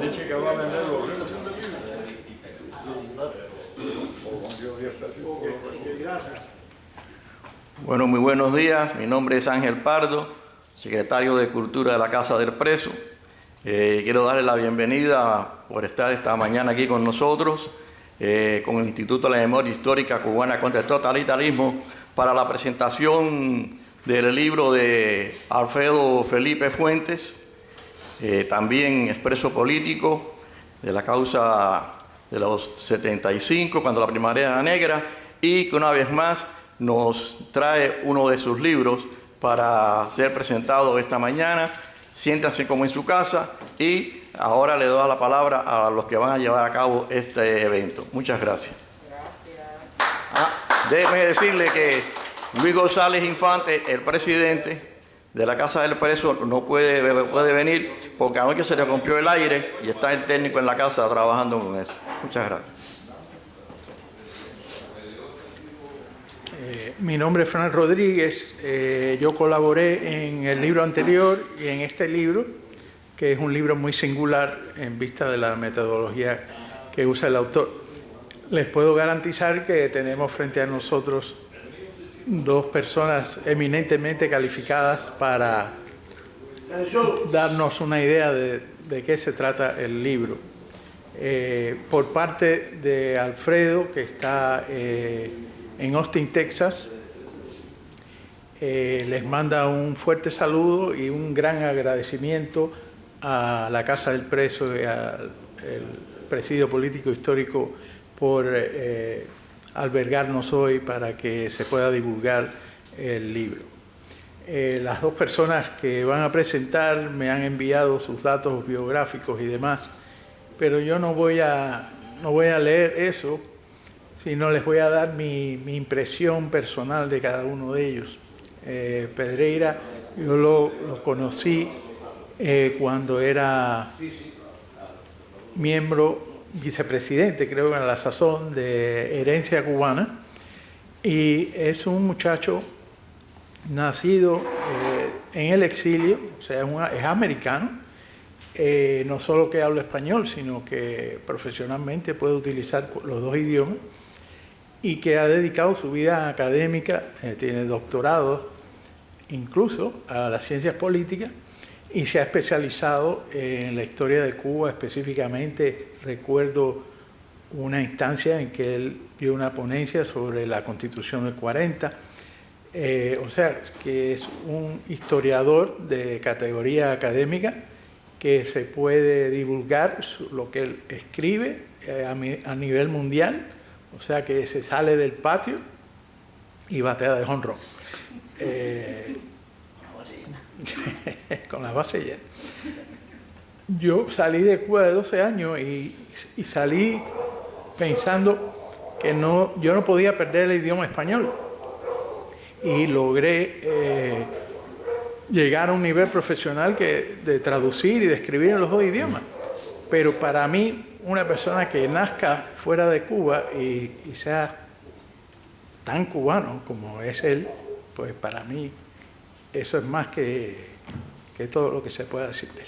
Dice que va a vender los libros. Bueno, muy buenos días. Mi nombre es Ángel Pardo, secretario de Cultura de la Casa del Preso. Quiero darle la bienvenida por estar esta mañana aquí con nosotros, con el Instituto de la Memoria Histórica Cubana contra el Totalitarismo, para la presentación del libro de Alfredo Felipe Fuentes, también expreso político de la causa de los 75, cuando la primavera era negra, y que una vez más nos trae uno de sus libros para ser presentado esta mañana. Siéntanse como en su casa y ahora le doy la palabra a los que van a llevar a cabo este evento. Muchas gracias. Déjeme decirle que Luis González Infante, el presidente de la Casa del Preso, no puede venir porque anoche se le rompió el aire y está el técnico en la casa trabajando con eso. Muchas gracias. Mi nombre es Fran Rodríguez. Yo colaboré en el libro anterior y en este libro, que es un libro muy singular en vista de la metodología que usa el autor. Les puedo garantizar que tenemos frente a nosotros dos personas eminentemente calificadas para darnos una idea de qué se trata el libro. Por parte de Alfredo, que está en Austin, Texas, les manda un fuerte saludo y un gran agradecimiento a la Casa del Preso y al Presidio Político Histórico por albergarnos hoy para que se pueda divulgar el libro. Las dos personas que van a presentar me han enviado sus datos biográficos y demás, pero yo no voy a leer eso, sino les voy a dar mi impresión personal de cada uno de ellos. Pedreira, yo lo conocí cuando era vicepresidente, creo, en la sazón de Herencia Cubana, y es un muchacho nacido en el exilio, o sea, es americano, no solo que habla español, sino que profesionalmente puede utilizar los dos idiomas, y que ha dedicado su vida académica, tiene doctorado incluso a las ciencias políticas, y se ha especializado en la historia de Cuba. Específicamente recuerdo una instancia en que él dio una ponencia sobre la Constitución del 40, o sea, que es un historiador de categoría académica que se puede divulgar lo que él escribe a nivel mundial. O sea, que se sale del patio y batea de jonrón. Con la base llena. Yo salí de Cuba de 12 años y salí pensando que yo no podía perder el idioma español. Y logré llegar a un nivel profesional de traducir y de escribir en los dos idiomas. Pero para mí, una persona que nazca fuera de Cuba y sea tan cubano como es él, pues para mí eso es más que todo lo que se pueda decir de él.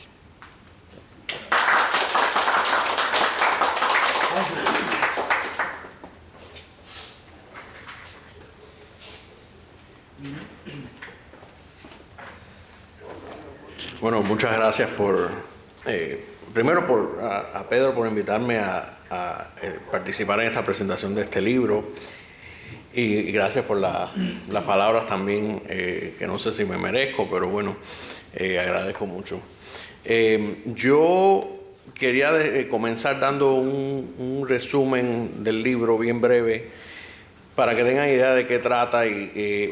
Bueno, muchas gracias primero a Pedro por invitarme a participar en esta presentación de este libro, y gracias por las palabras también, que no sé si me merezco, pero bueno, agradezco mucho. Yo quería comenzar dando un resumen del libro bien breve para que tengan idea de qué trata, y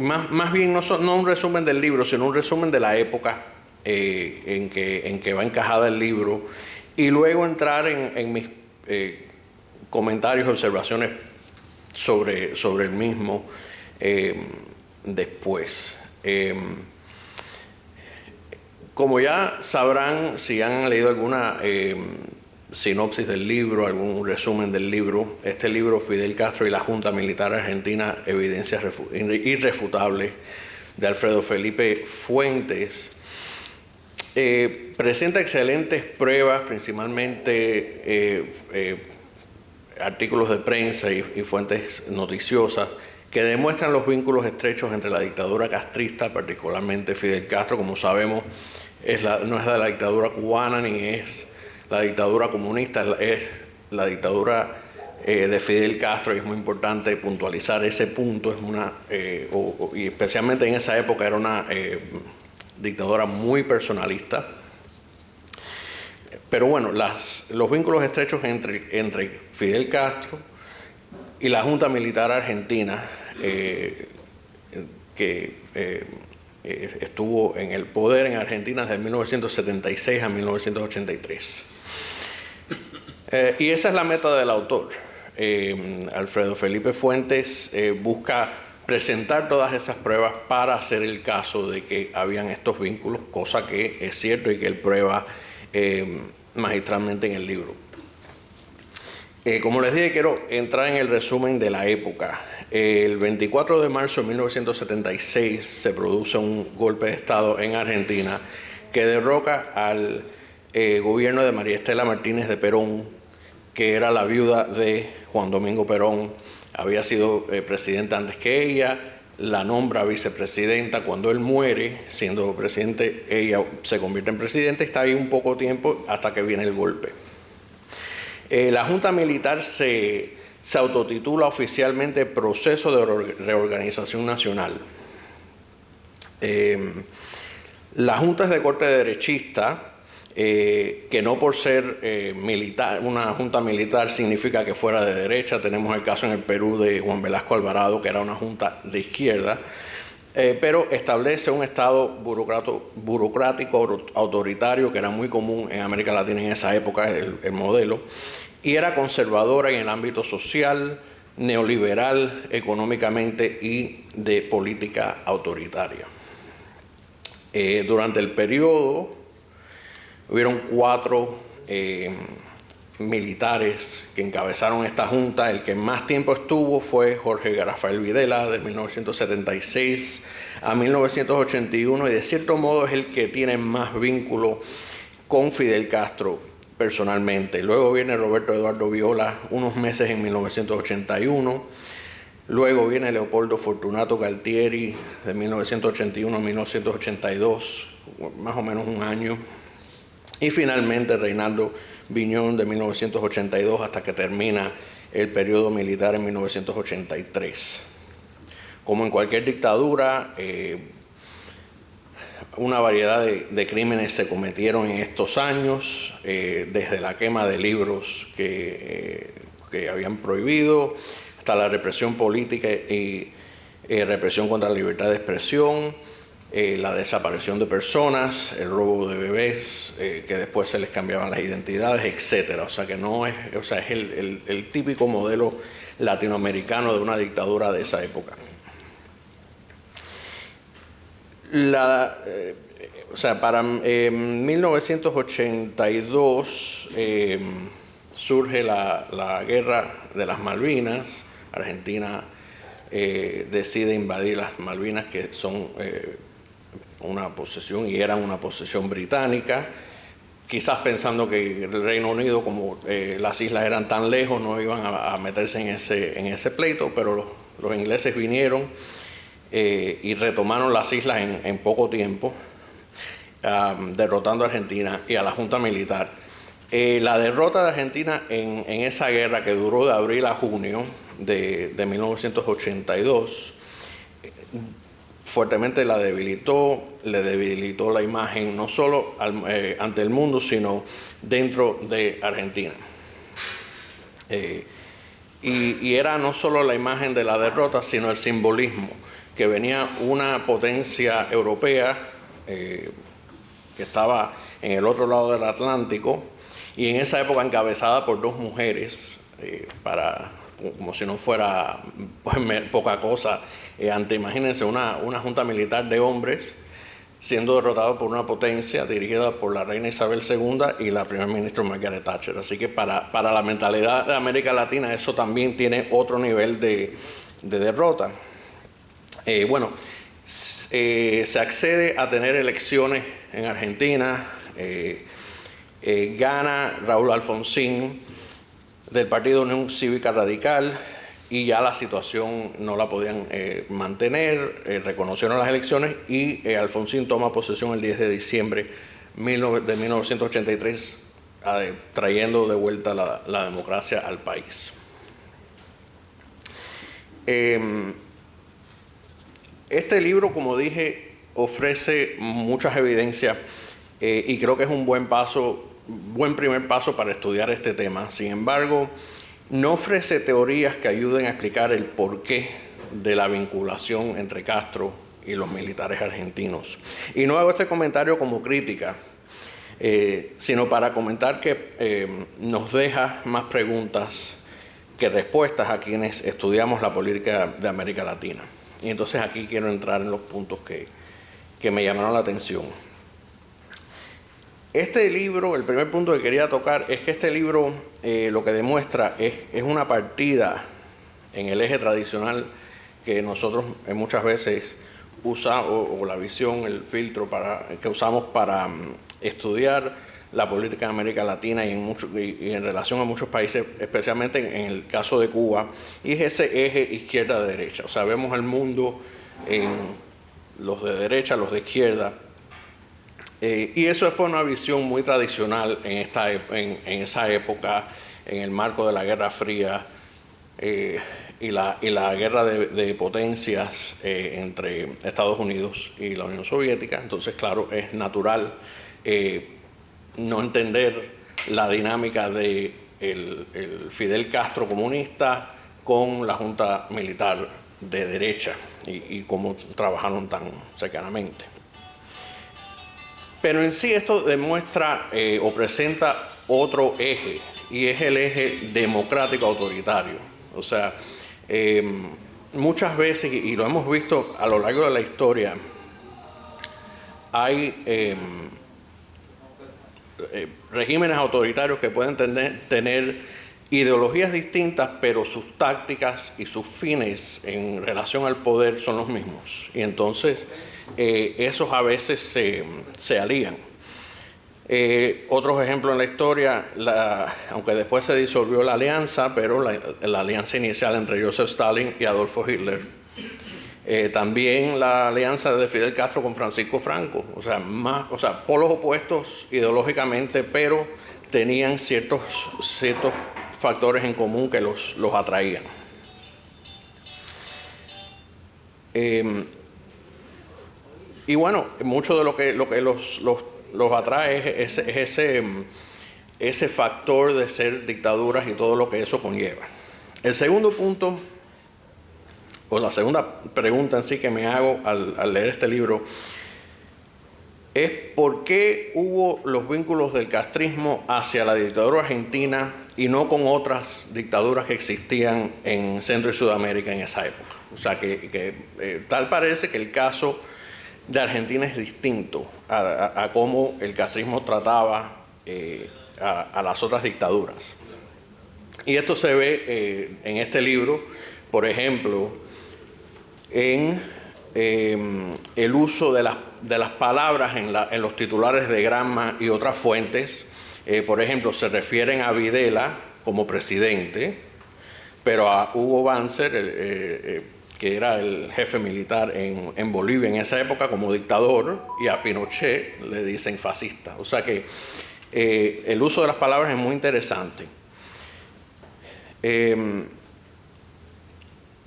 más bien no un resumen del libro, sino un resumen de la época en que va encajada el libro, y luego entrar en mis comentarios y observaciones sobre el mismo después. Como ya sabrán, si han leído alguna sinopsis del libro, algún resumen del libro, este libro, Fidel Castro y la Junta Militar Argentina, evidencias irrefutables, de Alfredo Felipe Fuentes, presenta excelentes pruebas, principalmente artículos de prensa y fuentes noticiosas que demuestran los vínculos estrechos entre la dictadura castrista, particularmente Fidel Castro, como sabemos, no es la dictadura cubana ni es la dictadura comunista, es la dictadura de Fidel Castro, y es muy importante puntualizar ese punto. Y especialmente en esa época era una dictadura muy personalista. Pero bueno, los vínculos estrechos entre Fidel Castro y la Junta Militar Argentina, que estuvo en el poder en Argentina desde 1976 a 1983. Y esa es la meta del autor. Alfredo Felipe Fuentes busca presentar todas esas pruebas para hacer el caso de que habían estos vínculos, cosa que es cierto y que él prueba magistralmente en el libro. Como les dije, quiero entrar en el resumen de la época. El 24 de marzo de 1976 se produce un golpe de Estado en Argentina que derroca al gobierno de María Estela Martínez de Perón, que era la viuda de Juan Domingo Perón. Había sido presidenta antes que ella, la nombra vicepresidenta. Cuando él muere, siendo presidente, ella se convierte en presidenta y está ahí un poco tiempo hasta que viene el golpe. La Junta Militar se autotitula oficialmente Proceso de Reorganización Nacional. La Junta es de corte derechista, que no por ser militar, una junta militar significa que fuera de derecha. Tenemos el caso en el Perú de Juan Velasco Alvarado, que era una junta de izquierda, pero establece un Estado burocrático autoritario, que era muy común en América Latina en esa época, el modelo, y era conservadora en el ámbito social, neoliberal económicamente y de política autoritaria. Durante el periodo hubieron 4 militares que encabezaron esta junta. El que más tiempo estuvo fue Jorge Rafael Videla, de 1976 a 1981, y de cierto modo es el que tiene más vínculo con Fidel Castro personalmente. Luego viene Roberto Eduardo Viola unos meses en 1981. Luego viene Leopoldo Fortunato Galtieri de 1981 a 1982, más o menos un año. Y finalmente Reinaldo Viñón de 1982 hasta que termina el periodo militar en 1983. Como en cualquier dictadura, una variedad de crímenes se cometieron en estos años, desde la quema de libros que habían prohibido, hasta la represión política y represión contra la libertad de expresión, la desaparición de personas, el robo de bebés, que después se les cambiaban las identidades, etcétera. O sea que no es, o sea, es el típico modelo latinoamericano de una dictadura de esa época. Para 1982 surge la guerra de las Malvinas. Argentina decide invadir las Malvinas, que son una posesión y eran una posesión británica, quizás pensando que el Reino Unido, como las islas eran tan lejos, no iban a meterse en ese pleito, pero los ingleses vinieron y retomaron las islas en poco tiempo, derrotando a Argentina y a la Junta Militar. La derrota de Argentina en esa guerra, que duró de abril a junio de 1982, fuertemente le debilitó la imagen, no solo ante el mundo, sino dentro de Argentina. Y era no solo la imagen de la derrota, sino el simbolismo, que venía una potencia europea que estaba en el otro lado del Atlántico, y en esa época encabezada por 2 mujeres, como si no fuera pues, poca cosa, imagínense una junta militar de hombres siendo derrotado por una potencia dirigida por la reina Isabel II y la primer ministra Margaret Thatcher. Así que para la mentalidad de América Latina eso también tiene otro nivel de derrota. Se accede a tener elecciones en Argentina, gana Raúl Alfonsín del Partido Unión Cívica Radical y ya la situación no la podían mantener, reconocieron las elecciones y Alfonsín toma posesión el 10 de diciembre de 1983, trayendo de vuelta la democracia al país. Este libro, como dije, ofrece muchas evidencias y creo que es un buen primer paso para estudiar este tema. Sin embargo, no ofrece teorías que ayuden a explicar el porqué de la vinculación entre Castro y los militares argentinos. Y no hago este comentario como crítica, sino para comentar que nos deja más preguntas que respuestas a quienes estudiamos la política de América Latina. Y entonces aquí quiero entrar en los puntos que me llamaron la atención. Este libro, el primer punto que quería tocar es que este libro lo que demuestra es una partida en el eje tradicional que nosotros muchas veces usamos, o la visión, el filtro que usamos para estudiar la política de América Latina y en relación a muchos países, especialmente en el caso de Cuba, y es ese eje izquierda-derecha. O sea, vemos el mundo en los de derecha, los de izquierda, y eso fue una visión muy tradicional en esa época, en el marco de la Guerra Fría y la guerra de potencias entre Estados Unidos y la Unión Soviética. Entonces, claro, es natural no entender la dinámica de el Fidel Castro comunista con la Junta Militar de derecha y cómo trabajaron tan cercanamente. Pero en sí esto demuestra o presenta otro eje, y es el eje democrático autoritario. O sea, muchas veces, y lo hemos visto a lo largo de la historia, hay regímenes autoritarios que pueden tener ideologías distintas, pero sus tácticas y sus fines en relación al poder son los mismos. Y entonces esos a veces se alían. Otros ejemplos en la historia, aunque después se disolvió la alianza, pero la alianza inicial entre Joseph Stalin y Adolfo Hitler. También la alianza de Fidel Castro con Francisco Franco, o sea, polos opuestos ideológicamente, pero tenían ciertos factores en común que los atraían. Y bueno, mucho de lo que los atrae es ese factor de ser dictaduras y todo lo que eso conlleva. El segundo punto, o la segunda pregunta en sí que me hago al leer este libro, es por qué hubo los vínculos del castrismo hacia la dictadura argentina y no con otras dictaduras que existían en Centro y Sudamérica en esa época. O sea, tal parece que el caso de Argentina es distinto a cómo el castrismo trataba a las otras dictaduras. Y esto se ve en este libro, por ejemplo, en el uso de las palabras en los titulares de Gramma y otras fuentes. Por ejemplo, se refieren a Videla como presidente, pero a Hugo Banzer, que era el jefe militar en Bolivia en esa época, como dictador, y a Pinochet le dicen fascista. O sea que el uso de las palabras es muy interesante.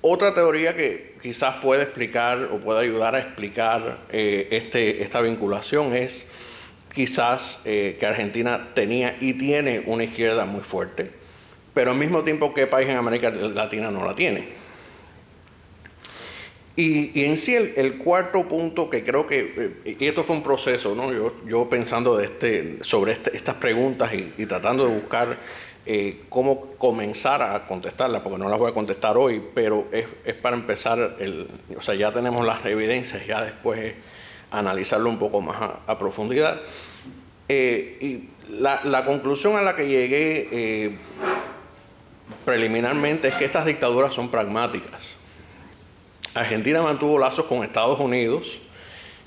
Otra teoría que quizás puede explicar o puede ayudar a explicar esta vinculación es quizás que Argentina tenía y tiene una izquierda muy fuerte, pero al mismo tiempo que país en América Latina no la tiene. Y en sí el cuarto punto que creo que, y esto fue un proceso, ¿no? Yo pensando sobre estas preguntas y tratando de buscar cómo comenzar a contestarlas, porque no las voy a contestar hoy, pero es para empezar, o sea, ya tenemos las evidencias, ya después analizarlo un poco más a profundidad. Y la conclusión a la que llegué preliminarmente es que estas dictaduras son pragmáticas. Argentina mantuvo lazos con Estados Unidos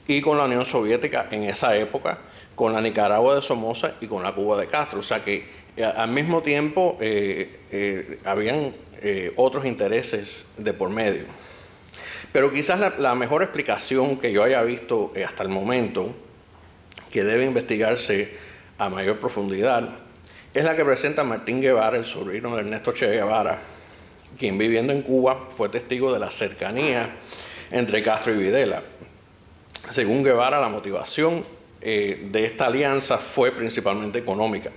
y con la Unión Soviética en esa época, con la Nicaragua de Somoza y con la Cuba de Castro. O sea que al mismo tiempo habían otros intereses de por medio. Pero quizás la mejor explicación que yo haya visto hasta el momento, que debe investigarse a mayor profundidad, es la que presenta Martín Guevara, el sobrino de Ernesto Che Guevara, quien viviendo en Cuba fue testigo de la cercanía entre Castro y Videla. Según Guevara, la motivación de esta alianza fue principalmente económica.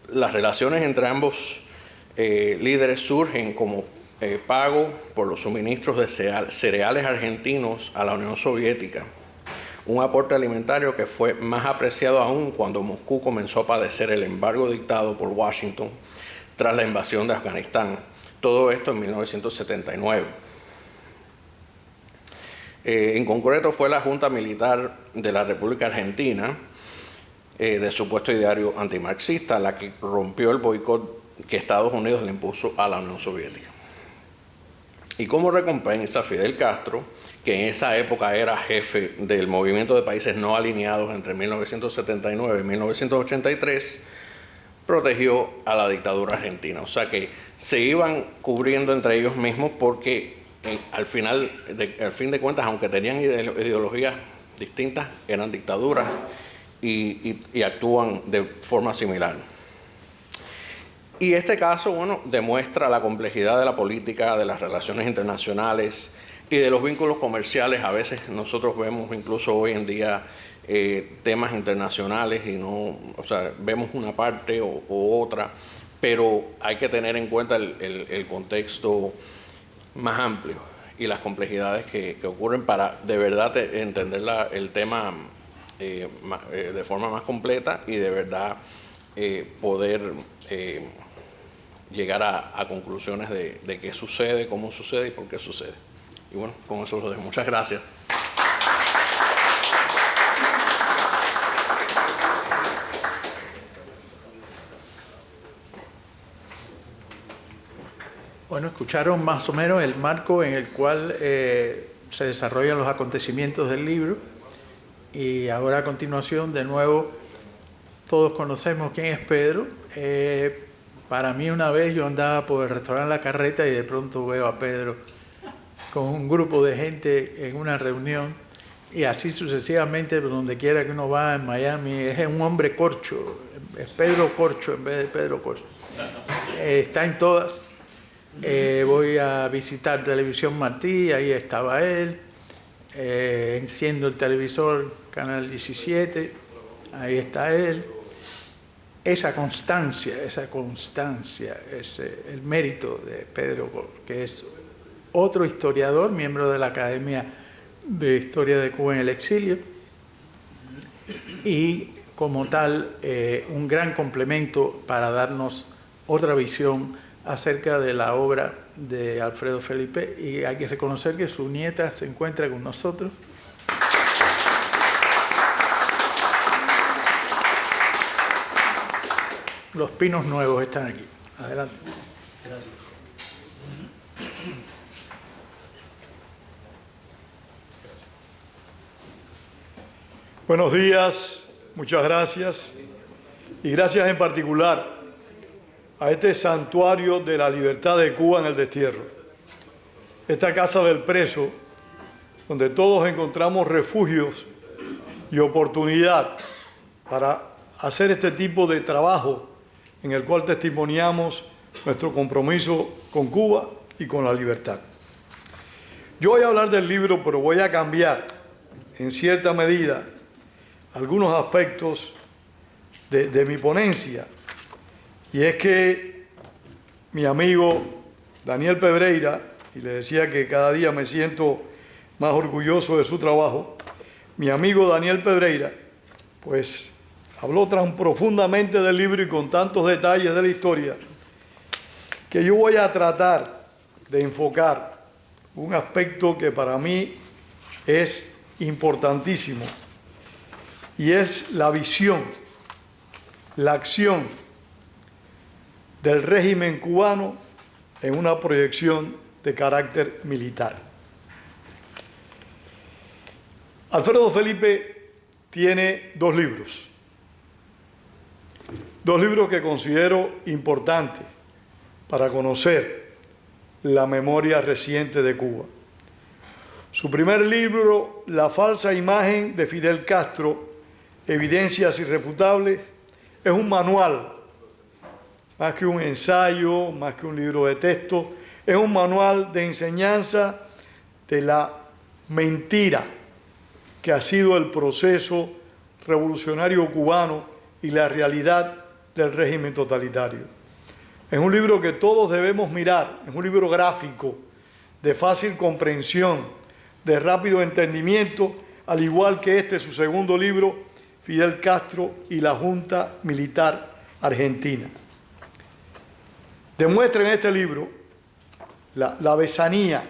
Las relaciones entre ambos líderes surgen como pago por los suministros de cereales argentinos a la Unión Soviética, un aporte alimentario que fue más apreciado aún cuando Moscú comenzó a padecer el embargo dictado por Washington tras la invasión de Afganistán. Todo esto en 1979. En concreto fue la Junta Militar de la República Argentina, de supuesto ideario antimarxista, la que rompió el boicot que Estados Unidos le impuso a la Unión Soviética. Y como recompensa, Fidel Castro, que en esa época era jefe del movimiento de países no alineados entre 1979 y 1983, protegió a la dictadura argentina. O sea que se iban cubriendo entre ellos mismos porque al fin de cuentas, aunque tenían ideologías distintas, eran dictaduras y actúan de forma similar. Y este caso, bueno, demuestra la complejidad de la política, de las relaciones internacionales y de los vínculos comerciales. A veces nosotros vemos incluso hoy en día temas internacionales y no, o sea, vemos una parte o otra, pero hay que tener en cuenta el contexto más amplio y las complejidades que ocurren para de verdad entender el tema de forma más completa y de verdad poder llegar a conclusiones de qué sucede, cómo sucede y por qué sucede. Y bueno, con eso lo dejo. Muchas gracias. Bueno, escucharon más o menos el marco en el cual se desarrollan los acontecimientos del libro y ahora a continuación, de nuevo, todos conocemos quién es Pedro. Para mí una vez yo andaba por el restaurante La Carreta y de pronto veo a Pedro con un grupo de gente en una reunión y así sucesivamente, donde quiera que uno va en Miami, es un hombre corcho, es Pedro Corcho en vez de Pedro Corcho. Está en todas. Voy a visitar Televisión Martí, ahí estaba él. Enciendo el televisor, Canal 17, ahí está él. Esa constancia, es el mérito de Pedro, que es otro historiador, miembro de la Academia de Historia de Cuba en el Exilio, y como tal un gran complemento para darnos otra visión acerca de la obra de Alfredo Felipe, y hay que reconocer que su nieta se encuentra con nosotros. Los pinos nuevos están aquí. Adelante. Gracias. Buenos días, muchas gracias. Y gracias en particular a este santuario de la libertad de Cuba en el destierro. Esta casa del preso, donde todos encontramos refugios y oportunidad para hacer este tipo de trabajo en el cual testimoniamos nuestro compromiso con Cuba y con la libertad. Yo voy a hablar del libro, pero voy a cambiar en cierta medida algunos aspectos de mi ponencia. Y es que mi amigo Daniel Pedreira, y le decía que cada día me siento más orgulloso de su trabajo, mi amigo Daniel Pedreira, pues habló tan profundamente del libro y con tantos detalles de la historia, que yo voy a tratar de enfocar un aspecto que para mí es importantísimo, y es la visión, la acción del régimen cubano en una proyección de carácter militar. Alfredo Felipe tiene dos libros que considero importantes para conocer la memoria reciente de Cuba. Su primer libro, La falsa imagen de Fidel Castro, Evidencias Irrefutables, es un manual, más que un ensayo, más que un libro de texto, es un manual de enseñanza de la mentira que ha sido el proceso revolucionario cubano y la realidad del régimen totalitario. Es un libro que todos debemos mirar, es un libro gráfico, de fácil comprensión, de rápido entendimiento, al igual que su segundo libro, Fidel Castro y la Junta Militar Argentina. Demuestra en este libro la besanía,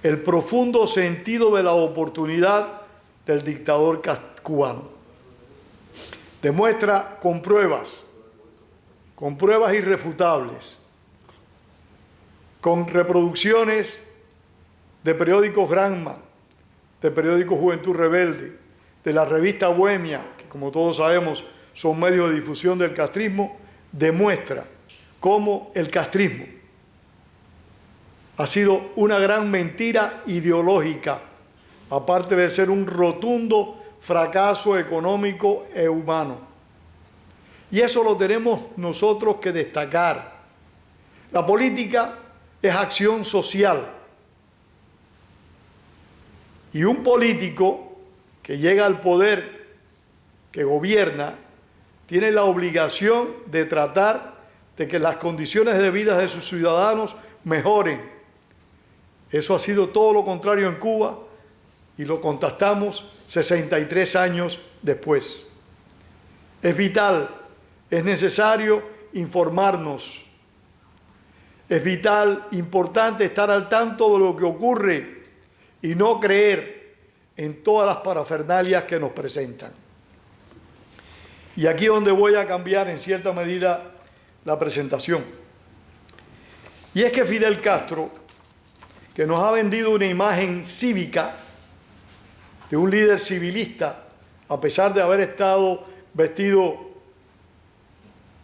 el profundo sentido de la oportunidad del dictador cubano. Demuestra con pruebas irrefutables, con reproducciones de periódicos Granma, de periódicos Juventud Rebelde, de la revista Bohemia, que como todos sabemos son medios de difusión del castrismo, demuestra cómo el castrismo ha sido una gran mentira ideológica, aparte de ser un rotundo fracaso económico e humano. Y eso lo tenemos nosotros que destacar. La política es acción social. Y un político que llega al poder, que gobierna, tiene la obligación de tratar de que las condiciones de vida de sus ciudadanos mejoren. Eso ha sido todo lo contrario en Cuba y lo constatamos 63 años después. Es vital, es necesario informarnos. Es vital, importante estar al tanto de lo que ocurre y no creer en todas las parafernalias que nos presentan. Y aquí es donde voy a cambiar en cierta medida la presentación. Y es que Fidel Castro, que nos ha vendido una imagen cívica de un líder civilista, a pesar de haber estado vestido...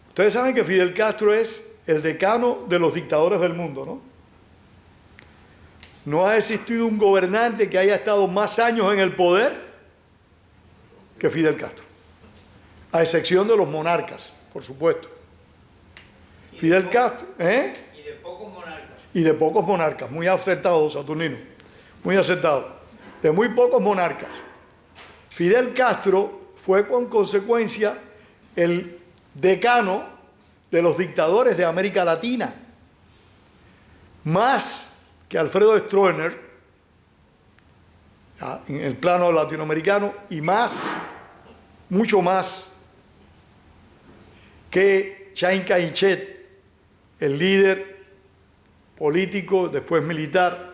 Ustedes saben que Fidel Castro es el decano de los dictadores del mundo, ¿no? No ha existido un gobernante que haya estado más años en el poder que Fidel Castro, a excepción de los monarcas, por supuesto. Fidel Castro, Y de pocos monarcas. Y de pocos monarcas, muy acertado, Saturnino, muy acertado. De muy pocos monarcas. Fidel Castro fue con consecuencia el decano de los dictadores de América Latina, más que Alfredo Stroessner en el plano latinoamericano y más, mucho más que Chiang Kai-shek, el líder político, después militar,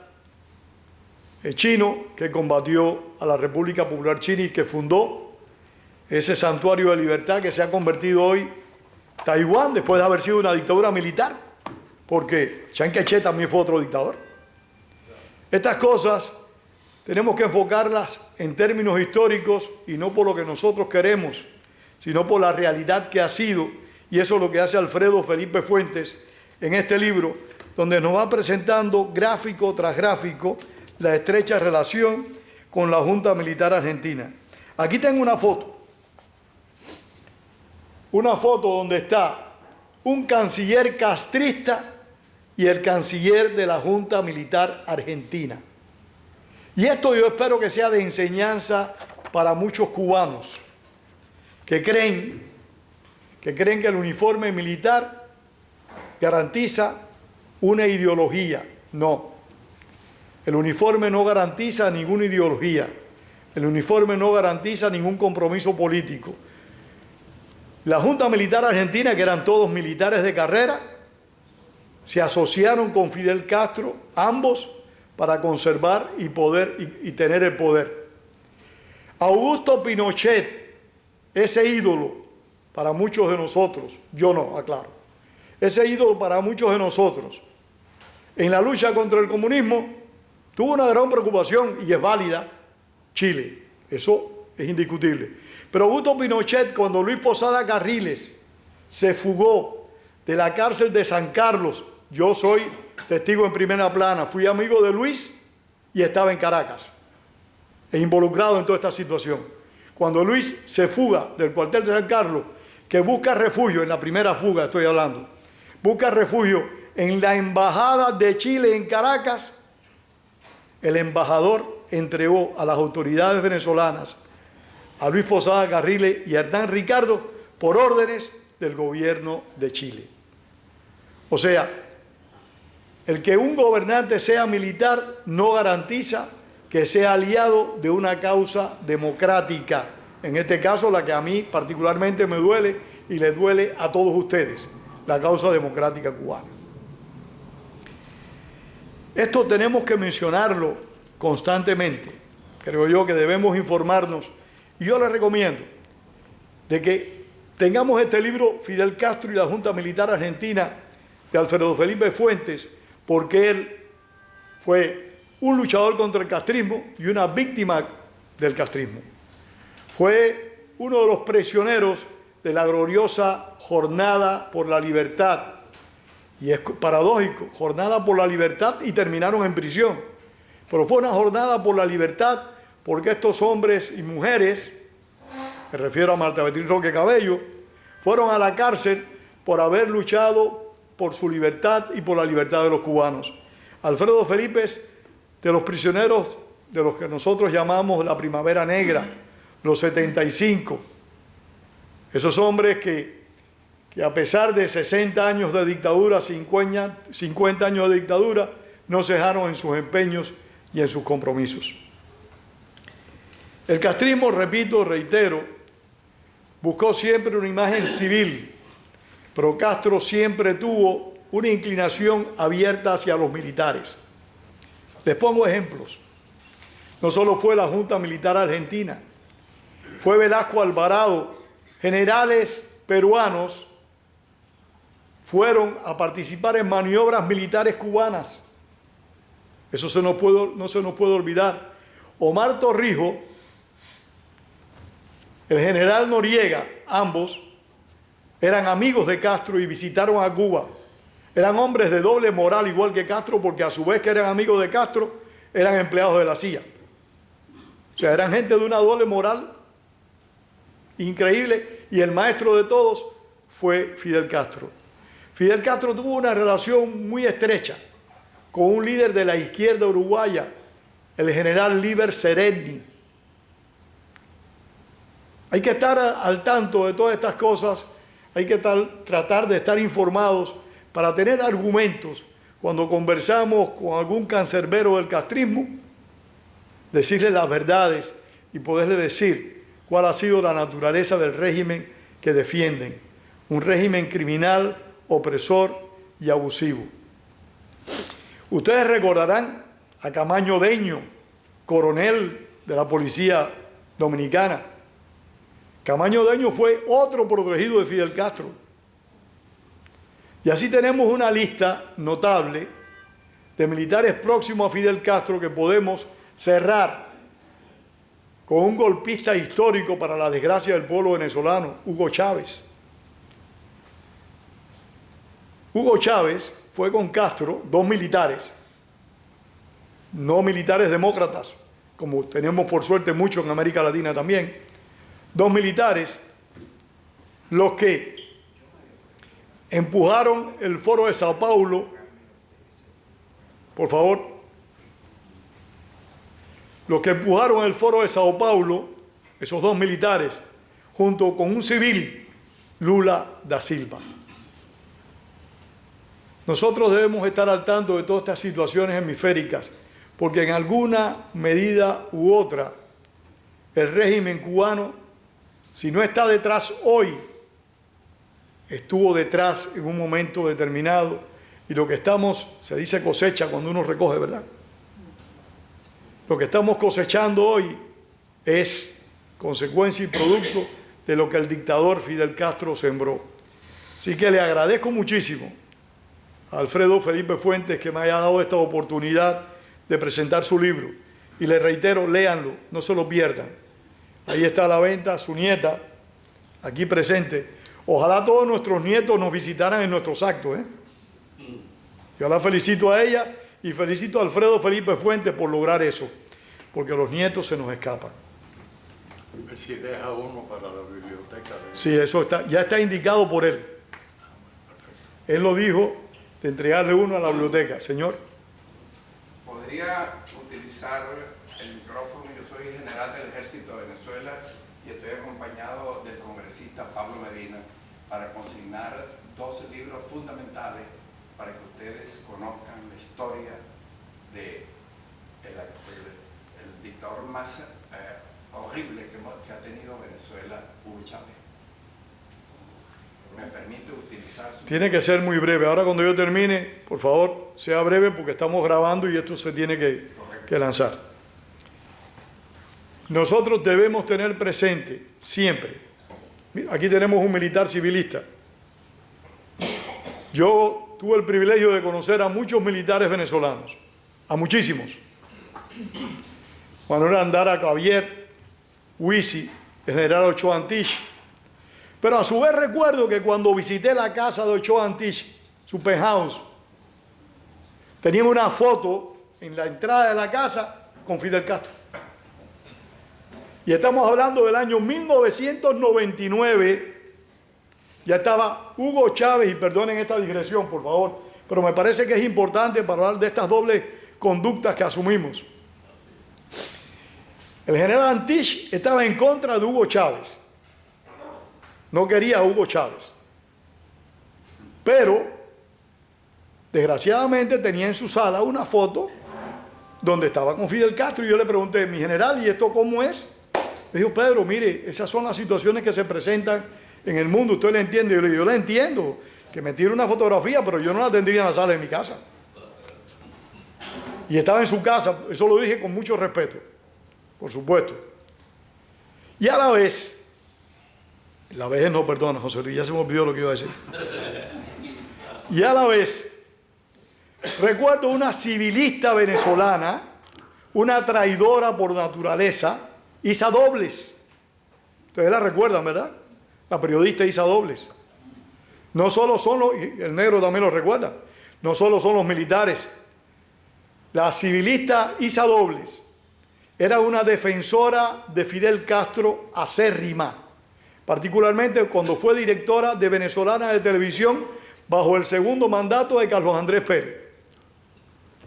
chino, que combatió a la República Popular China y que fundó ese santuario de libertad que se ha convertido hoy Taiwán, después de haber sido una dictadura militar, porque Chiang Kai-shek también fue otro dictador. Estas cosas tenemos que enfocarlas en términos históricos y no por lo que nosotros queremos, sino por la realidad que ha sido, y eso es lo que hace Alfredo Felipe Fuentes en este libro, donde nos va presentando gráfico tras gráfico la estrecha relación con la Junta Militar Argentina. Aquí tengo una foto donde está un canciller castrista y el canciller de la Junta Militar Argentina. Y esto yo espero que sea de enseñanza para muchos cubanos que creen que el uniforme militar garantiza una ideología. No. El uniforme no garantiza ninguna ideología. El uniforme no garantiza ningún compromiso político. La Junta Militar Argentina, que eran todos militares de carrera, se asociaron con Fidel Castro, ambos, para conservar y tener el poder. Augusto Pinochet, ese ídolo para muchos de nosotros, yo no, aclaro, ese ídolo para muchos de nosotros, en la lucha contra el comunismo, tuvo una gran preocupación, y es válida, Chile. Eso es indiscutible. Pero Augusto Pinochet, cuando Luis Posada Carriles se fugó de la cárcel de San Carlos, yo soy testigo en primera plana, fui amigo de Luis y estaba en Caracas, e involucrado en toda esta situación. Cuando Luis se fuga del cuartel de San Carlos, que busca refugio, en la primera fuga estoy hablando, busca refugio en la embajada de Chile en Caracas, el embajador entregó a las autoridades venezolanas a Luis Posada Carriles y a Hernán Ricardo por órdenes del gobierno de Chile. O sea, el que un gobernante sea militar no garantiza que sea aliado de una causa democrática. En este caso, la que a mí particularmente me duele y le duele a todos ustedes, la causa democrática cubana. Esto tenemos que mencionarlo constantemente. Creo yo que debemos informarnos. Y yo les recomiendo de que tengamos este libro, Fidel Castro y la Junta Militar Argentina, de Alfredo Felipe Fuentes, porque él fue un luchador contra el castrismo y una víctima del castrismo. Fue uno de los prisioneros de la gloriosa Jornada por la Libertad. Y es paradójico, Jornada por la Libertad, y terminaron en prisión. Pero fue una jornada por la libertad porque estos hombres y mujeres, me refiero a Marta Beatriz Roque Cabello, fueron a la cárcel por haber luchado por su libertad y por la libertad de los cubanos. Alfredo Felipe es de los prisioneros de los que nosotros llamamos la Primavera Negra, los 75. Esos hombres que a pesar de 60 años de dictadura, 50 años de dictadura, no cejaron en sus empeños y en sus compromisos. El castrismo, repito, reitero, buscó siempre una imagen civil, pero Castro siempre tuvo una inclinación abierta hacia los militares. Les pongo ejemplos. No solo fue la Junta Militar Argentina, fue Velasco Alvarado, generales peruanos fueron a participar en maniobras militares cubanas. Eso no se nos puede olvidar. Omar Torrijos, el general Noriega, ambos eran amigos de Castro y visitaron a Cuba. Eran hombres de doble moral, igual que Castro, porque a su vez que eran amigos de Castro, eran empleados de la CIA. O sea, eran gente de una doble moral increíble, y el maestro de todos fue Fidel Castro. Fidel Castro tuvo una relación muy estrecha con un líder de la izquierda uruguaya, el general Líber Seregni. Hay que estar al tanto de todas estas cosas, hay que tratar de estar informados para tener argumentos cuando conversamos con algún cancerbero del castrismo, decirle las verdades y poderle decir cuál ha sido la naturaleza del régimen que defienden. Un régimen criminal, opresor y abusivo. Ustedes recordarán a Camaño Deño, coronel de la policía dominicana. Camaño Deño fue otro protegido de Fidel Castro. Y así tenemos una lista notable de militares próximos a Fidel Castro que podemos cerrar con un golpista histórico para la desgracia del pueblo venezolano, Hugo Chávez. Hugo Chávez fue con Castro, dos militares, no militares demócratas, como tenemos por suerte muchos en América Latina también, dos militares, los que empujaron el Foro de Sao Paulo, por favor, los que empujaron el Foro de Sao Paulo, esos dos militares, junto con un civil, Lula da Silva. Nosotros debemos estar al tanto de todas estas situaciones hemisféricas, porque en alguna medida u otra, el régimen cubano, si no está detrás hoy, estuvo detrás en un momento determinado, y lo que estamos, se dice cosecha cuando uno recoge, ¿verdad? Lo que estamos cosechando hoy es consecuencia y producto de lo que el dictador Fidel Castro sembró. Así que le agradezco muchísimo a Alfredo Felipe Fuentes que me haya dado esta oportunidad de presentar su libro. Y les reitero, léanlo, no se lo pierdan. Ahí está a la venta su nieta, aquí presente. Ojalá todos nuestros nietos nos visitaran en nuestros actos, ¿eh? Yo la felicito a ella y felicito a Alfredo Felipe Fuentes por lograr eso, porque los nietos se nos escapan. A ver si deja uno para la biblioteca. Sí, eso está, ya está indicado por él. Él lo dijo de entregarle uno a la biblioteca. Señor. ¿Podría utilizar el micrófono? Yo soy general del Ejército de Venezuela y estoy acompañado del congresista Pablo Medina para consignar 2 libros fundamentales para que ustedes conozcan la historia de el dictador más horrible que ha tenido Venezuela, Hugo Chávez. ¿Me permite utilizar su... Tiene que ser muy breve. Ahora cuando yo termine, por favor, sea breve porque estamos grabando y esto se tiene que lanzar. Nosotros debemos tener presente siempre. Aquí tenemos un militar civilista. Yo tuve el privilegio de conocer a muchos militares venezolanos, a muchísimos. Manuel Andara Clavier, Huisi, el general Ochoa Antich. Pero a su vez recuerdo que cuando visité la casa de Ochoa Antich, su penthouse, tenía una foto en la entrada de la casa con Fidel Castro. Y estamos hablando del año 1999. Ya estaba Hugo Chávez, y perdonen esta digresión, por favor, pero me parece que es importante para hablar de estas dobles conductas que asumimos. El general Antich estaba en contra de Hugo Chávez. No quería a Hugo Chávez. Pero, desgraciadamente, tenía en su sala una foto donde estaba con Fidel Castro. Y yo le pregunté, mi general, ¿y esto cómo es? Me dijo, Pedro, mire, esas son las situaciones que se presentan en el mundo. ¿Usted le entiende? Yo le digo, yo le entiendo. Que me tire una fotografía, pero yo no la tendría en la sala de mi casa. Y estaba en su casa. Eso lo dije con mucho respeto. Por supuesto. Y a la vez no, perdona, José Luis, ya se me olvidó lo que iba a decir. Y a la vez, recuerdo una civilista venezolana, una traidora por naturaleza, Isa Dobles. Ustedes la recuerdan, ¿verdad? La periodista Isa Dobles. No solo son los, y el negro también lo recuerda, no solo son los militares. La civilista Isa Dobles era una defensora de Fidel Castro acérrima, particularmente cuando fue directora de Venezolana de Televisión bajo el segundo mandato de Carlos Andrés Pérez.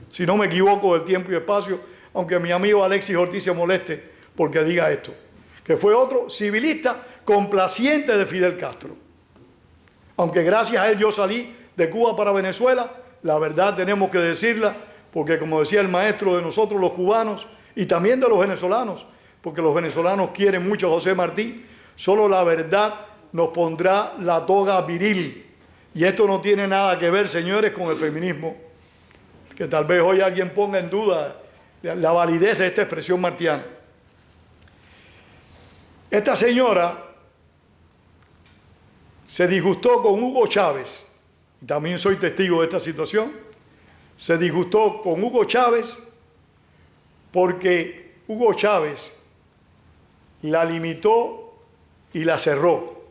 Si no me equivoco del tiempo y espacio, aunque mi amigo Alexis Ortiz se moleste porque diga esto, que fue otro civilista complaciente de Fidel Castro. Aunque gracias a él yo salí de Cuba para Venezuela, la verdad tenemos que decirla, porque como decía el maestro de nosotros los cubanos, y también de los venezolanos, porque los venezolanos quieren mucho a José Martí, solo la verdad nos pondrá la toga viril. Y esto no tiene nada que ver, señores, con el feminismo, que tal vez hoy alguien ponga en duda la validez de esta expresión martiana. Esta señora se disgustó con Hugo Chávez, y también soy testigo de esta situación, se disgustó con Hugo Chávez porque Hugo Chávez la limitó y la cerró.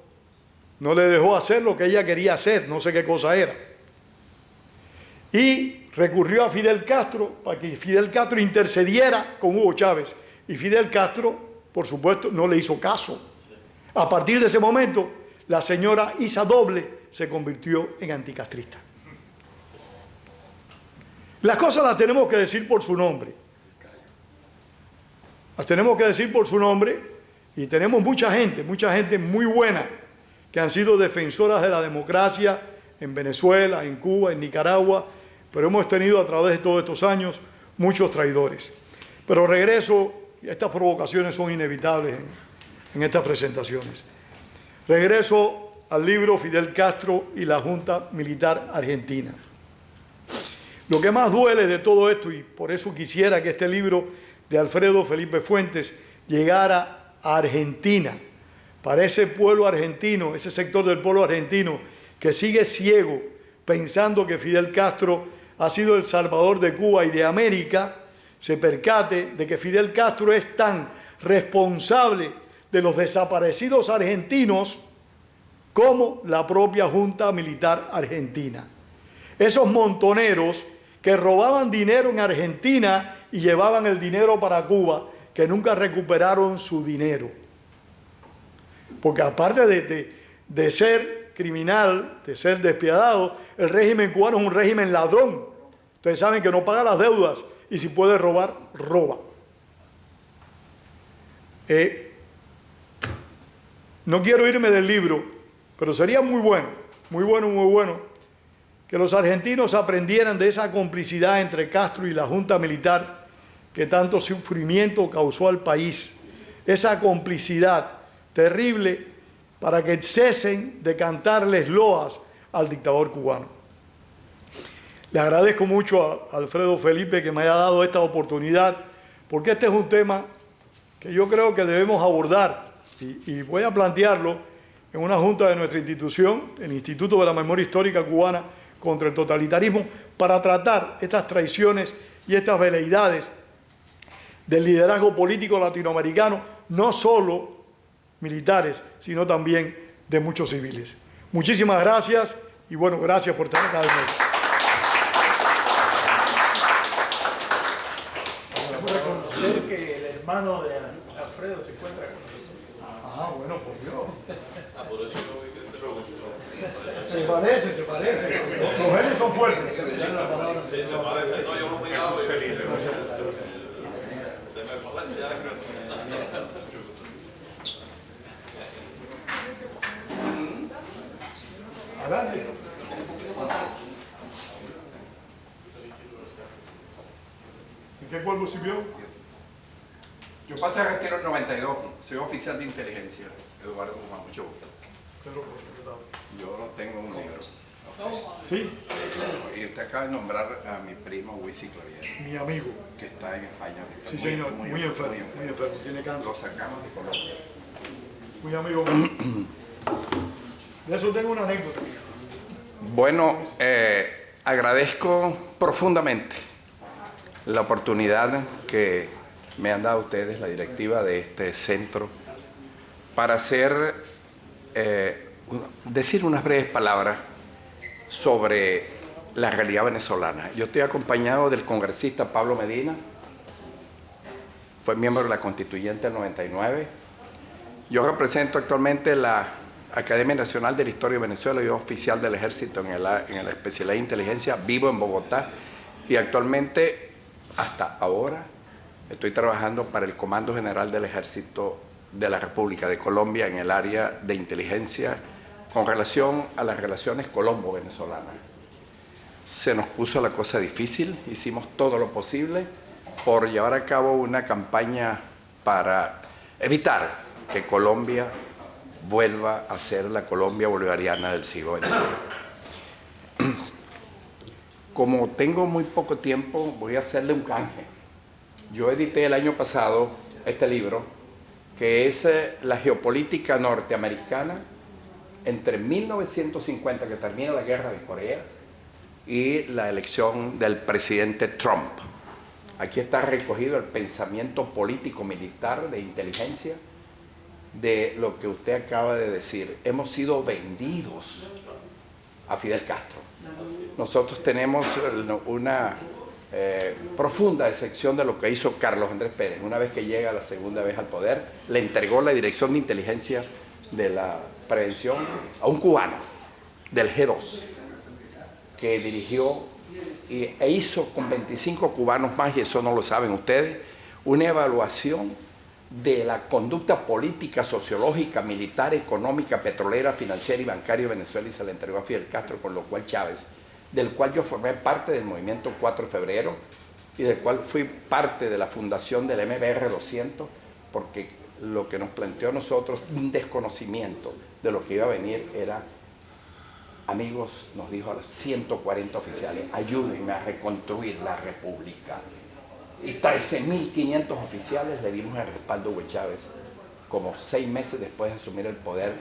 No le dejó hacer lo que ella quería hacer, no sé qué cosa era. Y recurrió a Fidel Castro para que Fidel Castro intercediera con Hugo Chávez. Y Fidel Castro, por supuesto, no le hizo caso. A partir de ese momento, la señora Isa Doble se convirtió en anticastrista. Las cosas las tenemos que decir por su nombre. Las tenemos que decir por su nombre, y tenemos mucha gente muy buena que han sido defensoras de la democracia en Venezuela, en Cuba, en Nicaragua, pero hemos tenido a través de todos estos años muchos traidores. Pero regreso, y estas provocaciones son inevitables en estas presentaciones. Regreso al libro Fidel Castro y la Junta Militar Argentina. Lo que más duele de todo esto, y por eso quisiera que este libro de Alfredo Felipe Fuentes llegara a Argentina, para ese pueblo argentino, ese sector del pueblo argentino que sigue ciego pensando que Fidel Castro ha sido el salvador de Cuba y de América, se percate de que Fidel Castro es tan responsable de los desaparecidos argentinos como la propia Junta Militar Argentina. Esos montoneros que robaban dinero en Argentina y llevaban el dinero para Cuba, que nunca recuperaron su dinero. Porque aparte de ser criminal, de ser despiadado, el régimen cubano es un régimen ladrón. Ustedes saben que no paga las deudas y si puede robar, roba. No quiero irme del libro, pero sería muy bueno que los argentinos aprendieran de esa complicidad entre Castro y la Junta Militar que tanto sufrimiento causó al país. Esa complicidad terrible para que cesen de cantarles loas al dictador cubano. Le agradezco mucho a Alfredo Felipe que me haya dado esta oportunidad, porque este es un tema que yo creo que debemos abordar y voy a plantearlo en una junta de nuestra institución, el Instituto de la Memoria Histórica Cubana contra el Totalitarismo, para tratar estas traiciones y estas veleidades del liderazgo político latinoamericano, no solo militares, sino también de muchos civiles. Muchísimas gracias y bueno, gracias por estar acá. Reconocer que el hermano de Alfredo se encuentra con nosotros. Ah, bueno, por Dios. Se parece. Los genios son fuertes. Sí, se parece. No, yo no me hago Felipe. Se me parece algo. Adelante. ¿En qué cuerpo sirvió? Yo pasé a retiro en 92, soy oficial de inteligencia, Eduardo Guzmán, mucho gusto. Yo no tengo un libro. Sí, Y usted acaba de nombrar a mi primo Wisi Clavier, mi amigo. que está en España. Sí, señor, muy enfermo, tiene cáncer. Lo sacamos de Colombia. Muy amigo mío. De eso tengo una anécdota. Bueno, agradezco profundamente la oportunidad que me han dado ustedes, la directiva de este centro, para decir unas breves palabras sobre la realidad venezolana. Yo estoy acompañado del congresista Pablo Medina, fue miembro de la Constituyente del 99. Yo represento actualmente la Academia Nacional de la Historia de Venezuela, yo oficial del Ejército en la especialidad de inteligencia, vivo en Bogotá y actualmente, hasta ahora, estoy trabajando para el Comando General del Ejército de la República de Colombia en el área de inteligencia con relación a las relaciones colombo-venezolanas. Se nos puso la cosa difícil, hicimos todo lo posible por llevar a cabo una campaña para evitar que Colombia vuelva a ser la Colombia bolivariana del siglo XX. Como tengo muy poco tiempo, voy a hacerle un canje. Yo edité el año pasado este libro, que es la geopolítica norteamericana entre 1950, que termina la guerra de Corea, y la elección del presidente Trump. Aquí está recogido el pensamiento político-militar de inteligencia de lo que usted acaba de decir. Hemos sido vendidos a Fidel Castro. Nosotros tenemos una profunda decepción de lo que hizo Carlos Andrés Pérez. Una vez que llega la segunda vez al poder, le entregó la dirección de inteligencia de la prevención a un cubano del G2, que dirigió e hizo con 25 cubanos más, y eso no lo saben ustedes, una evaluación de la conducta política, sociológica, militar, económica, petrolera, financiera y bancaria de Venezuela, y se la entregó a Fidel Castro, con lo cual Chávez, del cual yo formé parte del movimiento 4 de febrero y del cual fui parte de la fundación del MBR 200, porque lo que nos planteó a nosotros, un desconocimiento de lo que iba a venir, era: amigos, nos dijo a los 140 oficiales, ayúdenme a reconstruir la república. Y 13.500 oficiales le dimos el respaldo a Hugo Chávez, como 6 meses después de asumir el poder.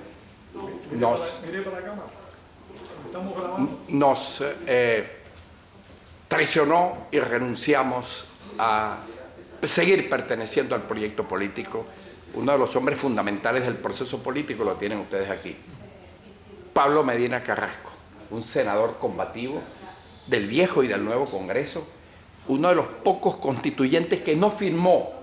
Nos traicionó y renunciamos a seguir perteneciendo al proyecto político. Uno de los hombres fundamentales del proceso político lo tienen ustedes aquí. Pablo Medina Carrasco, un senador combativo del viejo y del nuevo Congreso, uno de los pocos constituyentes que no firmó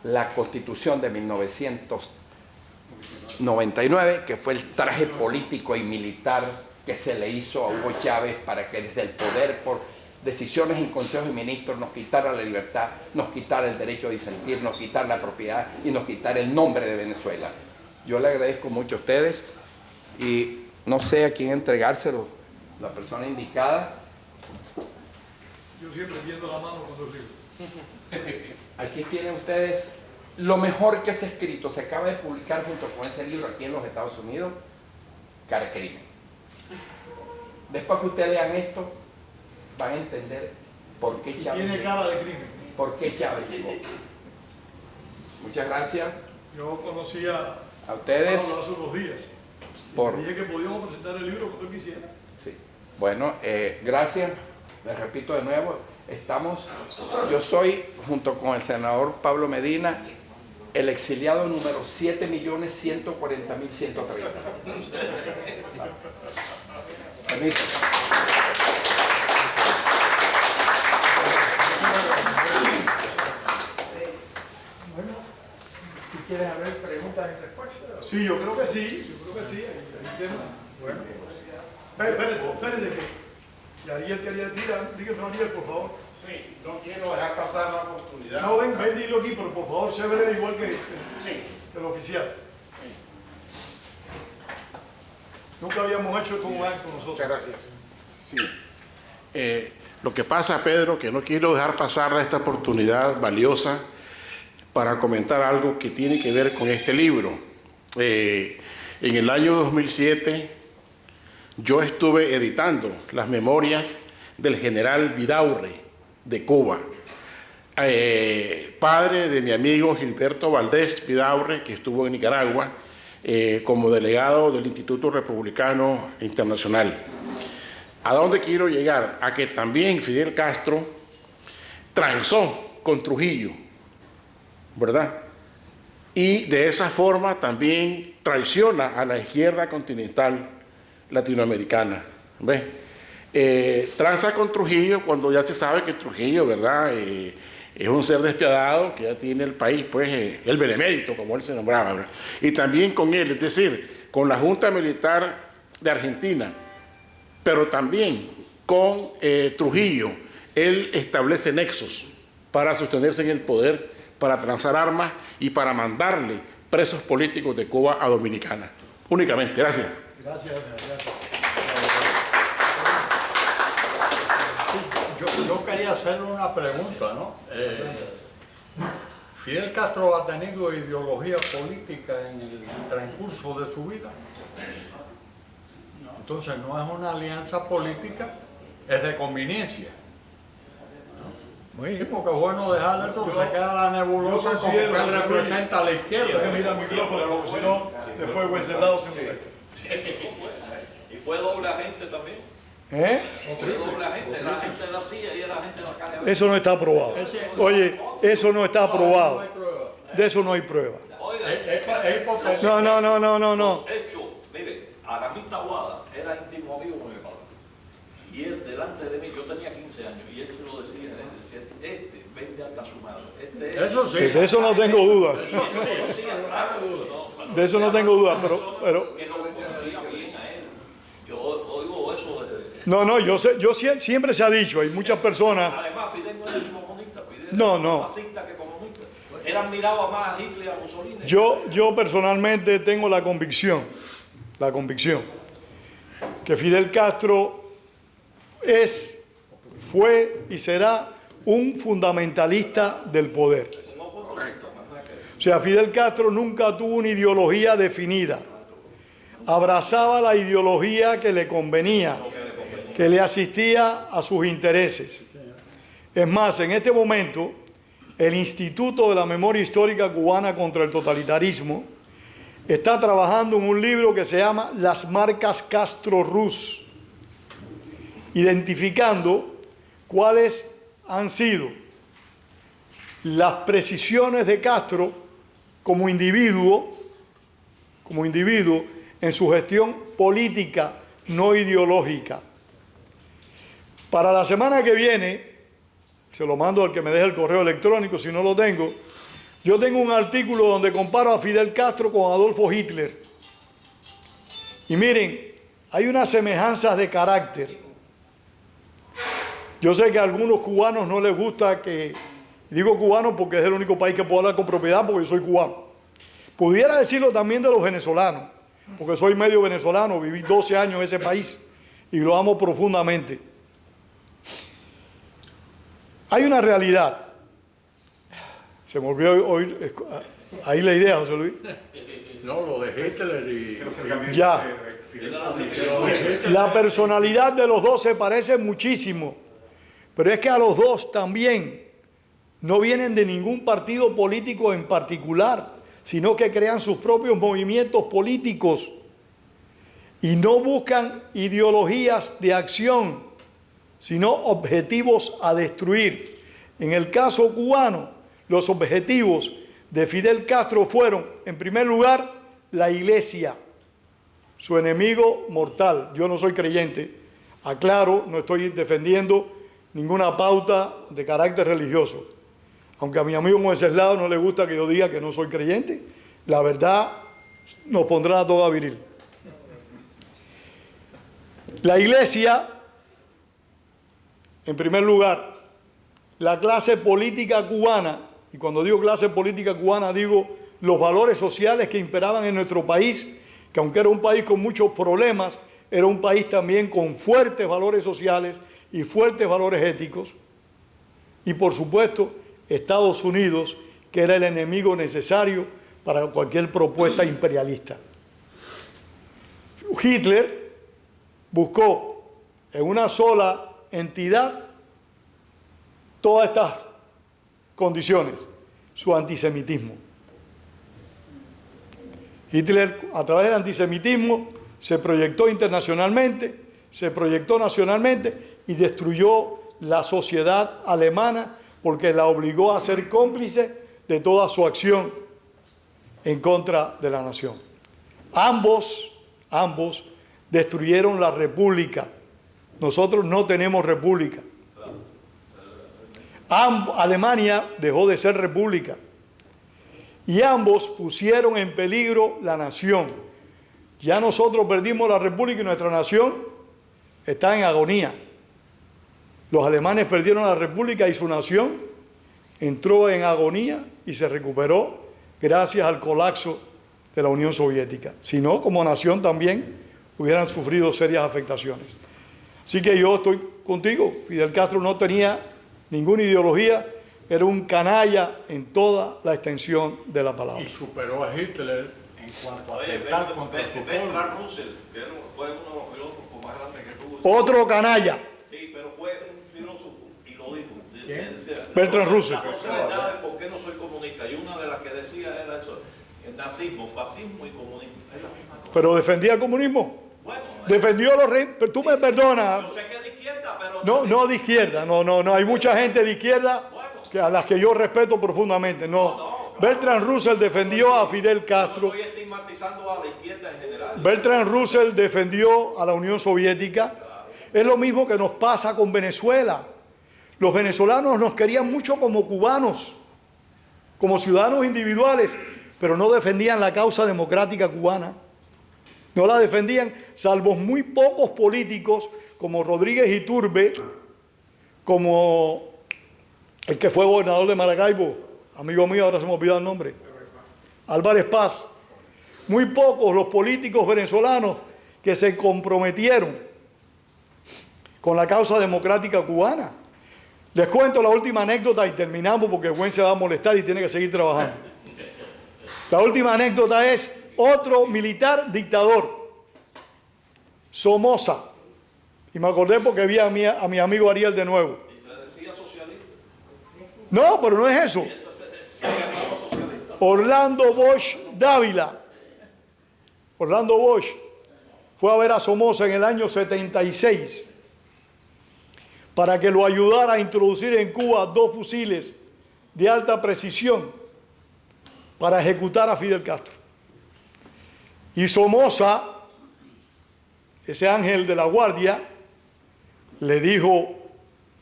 la Constitución de 1999, que fue el traje político y militar que se le hizo a Hugo Chávez para que desde el poder, por decisiones en Consejo de Ministros, nos quitara la libertad, nos quitara el derecho a disentir, nos quitara la propiedad y nos quitara el nombre de Venezuela. Yo le agradezco mucho a ustedes y no sé a quién entregárselo, la persona indicada. Yo siempre tiendo la mano con los libros. Aquí tienen ustedes lo mejor que se ha escrito. Se acaba de publicar junto con ese libro aquí en los Estados Unidos, Cara Crimen. Después que ustedes lean esto, van a entender por qué Chávez Tiene llegó. cara de crimen. ¿Por qué Chávez llegó? Muchas gracias Yo conocía a ustedes. Pablo hace unos días. Por... Dije que podíamos presentar el libro cuando él quisiera. Sí. Bueno, gracias. Les repito de nuevo, yo soy, junto con el senador Pablo Medina, el exiliado número 7.140.130. Permiso. Bueno, ¿tú quieres haber preguntas y respuestas? Sí, yo creo que sí. Hay tema. Bueno. Espérate que... Y Ariel quería dígame Ariel, por favor. Sí, no quiero dejar pasar la oportunidad. No, ven, dilo aquí, pero por favor, sé breve igual que el oficial. Sí. Nunca habíamos hecho esto con nosotros. Muchas gracias. Sí. Lo que pasa, Pedro, que no quiero dejar pasar esta oportunidad valiosa para comentar algo que tiene que ver con este libro. En el año 2007, yo estuve editando las memorias del general Vidaurre de Cuba, padre de mi amigo Gilberto Valdés Vidaurre, que estuvo en Nicaragua como delegado del Instituto Republicano Internacional. ¿A dónde quiero llegar? A que también Fidel Castro transó con Trujillo, ¿verdad? Y de esa forma también traiciona a la izquierda continental latinoamericana. ¿Ves? Tranza con Trujillo cuando ya se sabe que Trujillo, ¿verdad? Es un ser despiadado que ya tiene el país, pues, el benemérito, como él se nombraba, ¿verdad? Y también con él, es decir, con la Junta Militar de Argentina, pero también con Trujillo, él establece nexos para sostenerse en el poder, para transar armas y para mandarle presos políticos de Cuba a Dominicana. Únicamente. Gracias. Gracias. Yo quería hacerle una pregunta, ¿no? ¿Fidel Castro ha tenido ideología política en el transcurso de su vida? Entonces no es una alianza política, es de conveniencia. Sí, porque es bueno dejar eso, se queda la nebulosa como que él representa a la izquierda. Mira el micrófono, porque si no, después Wenceslao se molesta. Y fue doble agente también. Fue doble agente, era agente de la CIA y era agente de la KGB. Eso no está aprobado. Oye, eso no está aprobado. De eso no hay prueba. No. Hecho, mire, Aramí Taboada era íntimo amigo con mi padre. Y él delante de mí, yo tenía 15 años, y él se lo decía, vende hasta su madre. Eso sí. De eso no tengo duda. De eso no tengo duda, pero que no lo conocía bien a él. Yo oigo eso de... No, yo siempre se ha dicho, hay muchas personas... Además, Fidel no era comunista, Fidel No. era más fascista que comunista. Él admiraba más a Hitler y a Mussolini. Yo personalmente tengo la convicción que Fidel Castro fue y será un fundamentalista del poder. O sea, Fidel Castro nunca tuvo una ideología definida. Abrazaba la ideología que le convenía, que le asistía a sus intereses. Es más, en este momento, el Instituto de la Memoria Histórica Cubana contra el Totalitarismo está trabajando en un libro que se llama Las marcas Castro-Ruz, identificando cuáles han sido las precisiones de Castro como individuo en su gestión política, no ideológica. Para la semana que viene, se lo mando al que me deje el correo electrónico si no lo tengo, yo tengo un artículo donde comparo a Fidel Castro con Adolfo Hitler. Y miren, hay unas semejanzas de carácter. Yo sé que a algunos cubanos no les gusta que, digo cubanos porque es el único país que puedo hablar con propiedad porque yo soy cubano. Pudiera decirlo también de los venezolanos, porque soy medio venezolano, viví 12 años en ese país y lo amo profundamente. Hay una realidad. Se me olvidó oír ahí la idea, José Luis. No, lo de Hitler y... Ya. La personalidad de los dos se parece muchísimo, pero es que a los dos también no vienen de ningún partido político en particular, sino que crean sus propios movimientos políticos y no buscan ideologías de acción, sino objetivos a destruir. En el caso cubano, los objetivos de Fidel Castro fueron, en primer lugar, la Iglesia, su enemigo mortal. Yo no soy creyente, aclaro, no estoy defendiendo ninguna pauta de carácter religioso. Aunque a mi amigo Wenceslao no le gusta que yo diga que no soy creyente, la verdad nos pondrá a toda viril. La Iglesia, en primer lugar, la clase política cubana, y cuando digo clase política cubana digo los valores sociales que imperaban en nuestro país, que aunque era un país con muchos problemas, era un país también con fuertes valores sociales y fuertes valores éticos. Y por supuesto, Estados Unidos, que era el enemigo necesario para cualquier propuesta imperialista. Hitler buscó en una sola entidad todas estas condiciones, su antisemitismo. Hitler, a través del antisemitismo, se proyectó internacionalmente, se proyectó nacionalmente y destruyó la sociedad alemana porque la obligó a ser cómplice de toda su acción en contra de la nación. Ambos destruyeron la república. Nosotros no tenemos república. Alemania dejó de ser república. Y ambos pusieron en peligro la nación. Ya nosotros perdimos la república y nuestra nación está en agonía. Los alemanes perdieron la república y su nación entró en agonía y se recuperó gracias al colapso de la Unión Soviética. Si no, como nación también hubieran sufrido serias afectaciones. Así que yo estoy contigo. Fidel Castro no tenía ninguna ideología, era un canalla en toda la extensión de la palabra. Y superó a Hitler en cuanto a atentar contra su pueblo. Bertrand Russell, que fue uno de los filósofos más grandes que tuvo. Otro canalla. Sí, pero fue un filósofo y lo dijo. Bertrand Russell. No sé nada de por qué no soy comunista. Y una de las que decía era eso: el nazismo, fascismo y comunismo. Es la misma cosa. Pero defendía el comunismo. Bueno, defendió los reyes. Tú me perdonas. yo sé que es de izquierda, pero... No de izquierda. No. Hay mucha gente de izquierda a las que yo respeto profundamente. No. Bertrand Russell defendió a Fidel Castro. Yo estoy estigmatizando a la izquierda en general. Bertrand Russell defendió a la Unión Soviética. Es lo mismo que nos pasa con Venezuela. Los venezolanos nos querían mucho como cubanos, como ciudadanos individuales, pero no defendían la causa democrática cubana. No la defendían, salvo muy pocos políticos como Rodríguez Iturbe, como el que fue gobernador de Maracaibo, amigo mío, ahora se me olvidó el nombre, Álvarez Paz. Muy pocos los políticos venezolanos que se comprometieron con la causa democrática cubana. Les cuento la última anécdota y terminamos porque Gwen se va a molestar y tiene que seguir trabajando. La última anécdota es otro militar dictador, Somoza. Y me acordé porque vi a mi amigo Ariel de nuevo. ¿Y se decía socialista? No, pero no es eso. Orlando Bosch Dávila. Orlando Bosch fue a ver a Somoza en el año 76 para que lo ayudara a introducir en Cuba 2 fusiles de alta precisión para ejecutar a Fidel Castro. Y Somoza, ese ángel de la guardia, le dijo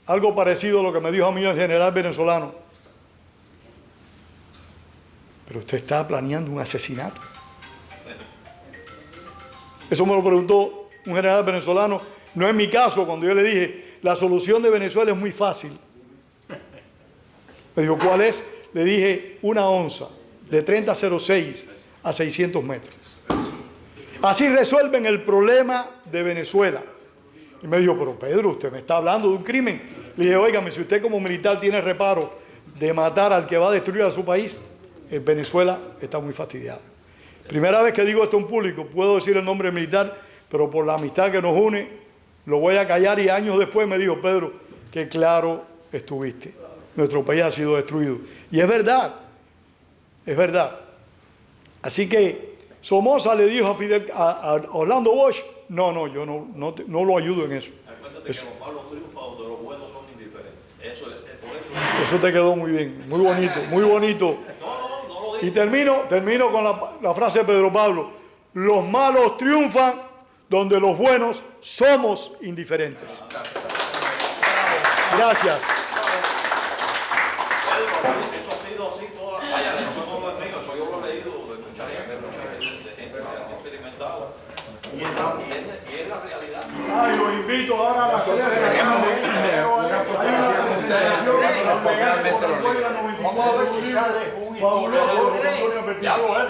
algo parecido a lo que me dijo a mí el general venezolano. Pero usted está planeando un asesinato. Eso me lo preguntó un general venezolano. No es mi caso, cuando yo le dije, la solución de Venezuela es muy fácil. Me dijo, ¿cuál es? Le dije, una onza de 30,06 a 600 metros. Así resuelven el problema de Venezuela. Y me dijo, pero Pedro, usted me está hablando de un crimen. Le dije, óigame, si usted como militar tiene reparo de matar al que va a destruir a su país, Venezuela está muy fastidiada. Primera vez que digo esto en público, puedo decir el nombre militar, pero por la amistad que nos une, lo voy a callar. Y años después me dijo, Pedro, qué claro estuviste. Nuestro país ha sido destruido. Y es verdad, es verdad. Así que Somoza le dijo a Orlando Bosch, no, yo no lo ayudo en eso. Acuérdate que los malos triunfan, de los buenos son indiferentes. Eso es por eso. Eso te quedó muy bien, muy bonito, muy bonito. No lo digo. Y termino con la frase de Pedro Pablo. Los malos triunfan donde los buenos somos indiferentes. Gracias. Pedro, eso ha sido así toda la... Vaya, eso no es mío, eso yo lo he leído de mucha gente, de gente que ha experimentado. Y es la realidad. Ay, los invito ahora a la soledad. Vamos a ver si sale un historiador. Ya lo es.